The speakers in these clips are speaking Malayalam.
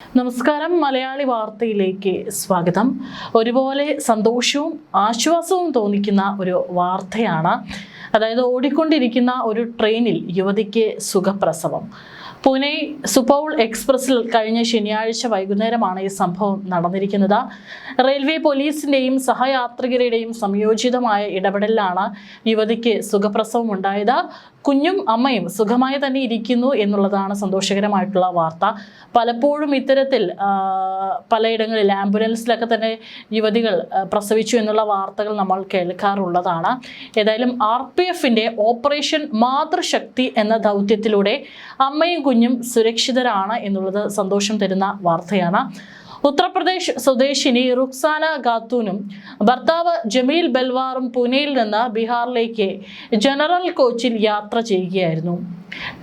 നമസ്കാരം. മലയാളി വാർത്തയിലേക്ക് സ്വാഗതം. ഒരുപോലെ സന്തോഷവും ആശ്വാസവും തോന്നിക്കുന്ന ഒരു വാർത്തയാണ്. അതായത് ഓടിക്കൊണ്ടിരിക്കുന്ന ഒരു ട്രെയിനിൽ യുവതിക്ക് സുഖപ്രസവം. പൂനെ സുപൗൾ എക്സ്പ്രസിൽ കഴിഞ്ഞ ശനിയാഴ്ച വൈകുന്നേരമാണ് ഈ സംഭവം നടന്നിരിക്കുന്നത്. റെയിൽവേ പോലീസിന്റെയും സഹയാത്രികരുടെയും സംയോജിതമായ ഇടപെടലിലാണ് യുവതിക്ക് സുഖപ്രസവം ഉണ്ടായത്. കുഞ്ഞും അമ്മയും സുഖമായി തന്നെ ഇരിക്കുന്നു എന്നുള്ളതാണ് സന്തോഷകരമായിട്ടുള്ള വാർത്ത. പലപ്പോഴും ഇത്തരത്തിൽ പലയിടങ്ങളിൽ ആംബുലൻസിലൊക്കെ തന്നെ യുവതികൾ പ്രസവിച്ചു എന്നുള്ള വാർത്തകൾ നമ്മൾ കേൾക്കാറുള്ളതാണ്. ഏതായാലും RPFന്റെ ഓപ്പറേഷൻ മാതൃശക്തി എന്ന ദൗത്യത്തിലൂടെ അമ്മയും കുഞ്ഞും സുരക്ഷിതരാണ് എന്നുള്ളത് സന്തോഷം തരുന്ന വാർത്തയാണ്. ഉത്തർപ്രദേശ് സ്വദേശിനി റുക്സാന ഖാത്തൂനും ഭർത്താവ് ജമീൽ ബൽവാറും പൂനെയിൽ നിന്ന് ബീഹാറിലേക്ക് ജനറൽ കോച്ചിൽ യാത്ര ചെയ്യുകയായിരുന്നു.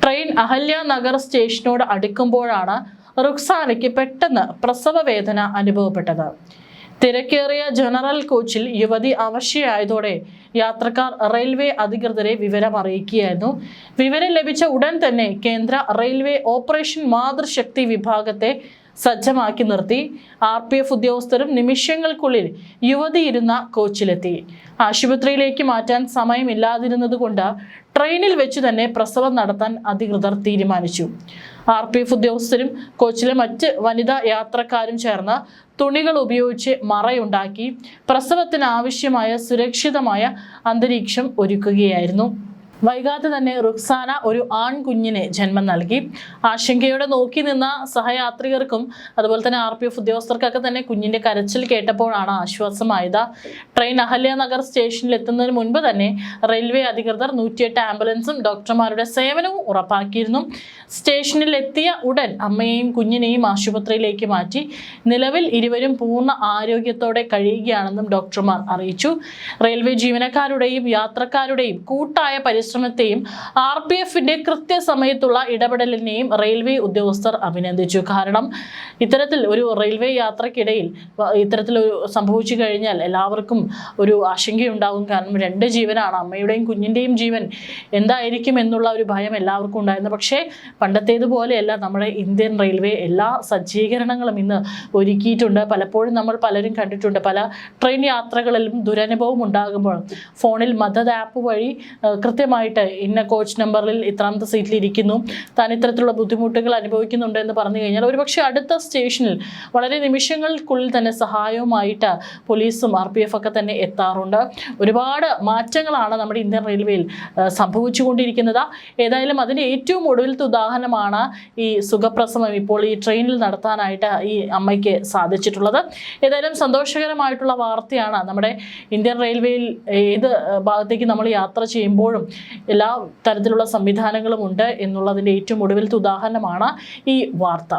ട്രെയിൻ അഹല്യ നഗർ സ്റ്റേഷനോട് അടുക്കുമ്പോഴാണ് റുക്സാനയ്ക്ക് പെട്ടെന്ന് പ്രസവ വേദന അനുഭവപ്പെട്ടത്. തിരക്കേറിയ ജനറൽ കോച്ചിൽ യുവതി അവശയായതോടെ യാത്രക്കാർ റെയിൽവേ അധികൃതരെ വിവരം അറിയിക്കുകയായിരുന്നു. വിവരം ലഭിച്ച ഉടൻ തന്നെ കേന്ദ്ര റെയിൽവേ ഓപ്പറേഷൻ മാതൃശക്തി വിഭാഗത്തെ സജ്ജമാക്കി നിർത്തി. RPF ഉദ്യോഗസ്ഥരും നിമിഷങ്ങൾക്കുള്ളിൽ യുവതി ഇരുന്ന കോച്ചിലെത്തി. ആശുപത്രിയിലേക്ക് മാറ്റാൻ സമയമില്ലാതിരുന്നത് കൊണ്ട് ട്രെയിനിൽ വെച്ച് തന്നെ പ്രസവം നടത്താൻ അധികൃതർ തീരുമാനിച്ചു. RPF ഉദ്യോഗസ്ഥരും കോച്ചിലെ മറ്റ് വനിതാ യാത്രക്കാരും ചേർന്ന് തുണികൾ ഉപയോഗിച്ച് മറയുണ്ടാക്കി പ്രസവത്തിന് ആവശ്യമായ സുരക്ഷിതമായ അന്തരീക്ഷം ഒരുക്കുകയായിരുന്നു. വൈകാതെ തന്നെ റുക്സാന ഒരു ആൺകുഞ്ഞിനെ ജന്മം നൽകി. ആശങ്കയോടെ നോക്കി നിന്ന സഹയാത്രികർക്കും അതുപോലെ തന്നെ RPF ഉദ്യോഗസ്ഥർക്കൊക്കെ തന്നെ കുഞ്ഞിന്റെ കരച്ചിൽ കേട്ടപ്പോഴാണ് ആശ്വാസമായത്. ട്രെയിൻ അഹല്യ നഗർ സ്റ്റേഷനിൽ എത്തുന്നതിന് മുൻപ് തന്നെ റെയിൽവേ അധികൃതർ 108 ആംബുലൻസും ഡോക്ടർമാരുടെ സേവനവും ഉറപ്പാക്കിയിരുന്നു. സ്റ്റേഷനിൽ എത്തിയ ഉടൻ അമ്മയെയും കുഞ്ഞിനെയും ആശുപത്രിയിലേക്ക് മാറ്റി. നിലവിൽ ഇരുവരും പൂർണ്ണ ആരോഗ്യത്തോടെ കഴിയുകയാണെന്നും ഡോക്ടർമാർ അറിയിച്ചു. റെയിൽവേ ജീവനക്കാരുടെയും യാത്രക്കാരുടെയും കൂട്ടായ പരിശ്രമത്തെയും RPFന്റെ കൃത്യസമയത്തുള്ള ഇടപെടലിനെയും റെയിൽവേ ഉദ്യോഗസ്ഥർ അഭിനന്ദിച്ചു. കാരണം ഇത്തരത്തിൽ ഒരു റെയിൽവേ യാത്രക്കിടയിൽ ഇത്തരത്തിലൊരു സംഭവിച്ചു കഴിഞ്ഞാൽ എല്ലാവർക്കും ഒരു ആശങ്കയുണ്ടാകും. കാരണം 2 ജീവനാണ്, അമ്മയുടെയും കുഞ്ഞിൻ്റെയും ജീവൻ എന്തായിരിക്കും എന്നുള്ള ഒരു ഭയം എല്ലാവർക്കും ഉണ്ടായിരുന്നു. പക്ഷേ പണ്ടത്തേതുപോലെയല്ല നമ്മുടെ ഇന്ത്യൻ റെയിൽവേ എല്ലാ സജ്ജീകരണങ്ങളും ഇന്ന് ഒരുക്കിയിട്ടുണ്ട്. പലപ്പോഴും നമ്മൾ പലരും കണ്ടിട്ടുണ്ട്, പല ട്രെയിൻ യാത്രകളിലും ദുരനുഭവം ഉണ്ടാകുമ്പോൾ ഫോണിൽ മദത് ആപ്പ് വഴി കൃത്യമായിട്ട് ഇന്ന കോച്ച് നമ്പറിൽ ഇത്രാമത്തെ സീറ്റിൽ ഇരിക്കുന്നു, താൻ ഇത്തരത്തിലുള്ള ബുദ്ധിമുട്ടുകൾ അനുഭവിക്കുന്നുണ്ട് എന്ന് പറഞ്ഞു കഴിഞ്ഞാൽ ഒരുപക്ഷെ അടുത്ത സ്റ്റേഷനിൽ വളരെ നിമിഷങ്ങൾക്കുള്ളിൽ തന്നെ സഹായവുമായിട്ട് പോലീസും RPF ഒക്കെ തന്നെ എത്താറുണ്ട്. ഒരുപാട് മാറ്റങ്ങളാണ് നമ്മുടെ ഇന്ത്യൻ റെയിൽവേയിൽ സംഭവിച്ചുകൊണ്ടിരിക്കുന്നത്. ഏതായാലും അതിന് ഏറ്റവും ഒടുവിലത്തെ ഉദാഹരണമാണ് ഈ സുഖപ്രസവം ഇപ്പോൾ ഈ ട്രെയിനിൽ നടത്താനായിട്ട് ഈ അമ്മയ്ക്ക് സാധിച്ചിട്ടുള്ളത്. ഏതായാലും സന്തോഷകരമായിട്ടുള്ള വാർത്തയാണ്. നമ്മുടെ ഇന്ത്യൻ റെയിൽവേയിൽ ഏത് ഭാഗത്തേക്ക് നമ്മൾ യാത്ര ചെയ്യുമ്പോഴും എല്ലാ തരത്തിലുള്ള സംവിധാനങ്ങളും ഉണ്ട് എന്നുള്ളതിൻ്റെ ഏറ്റവും ഒടുവിലത്തെ ഉദാഹരണമാണ് ഈ വാർത്ത.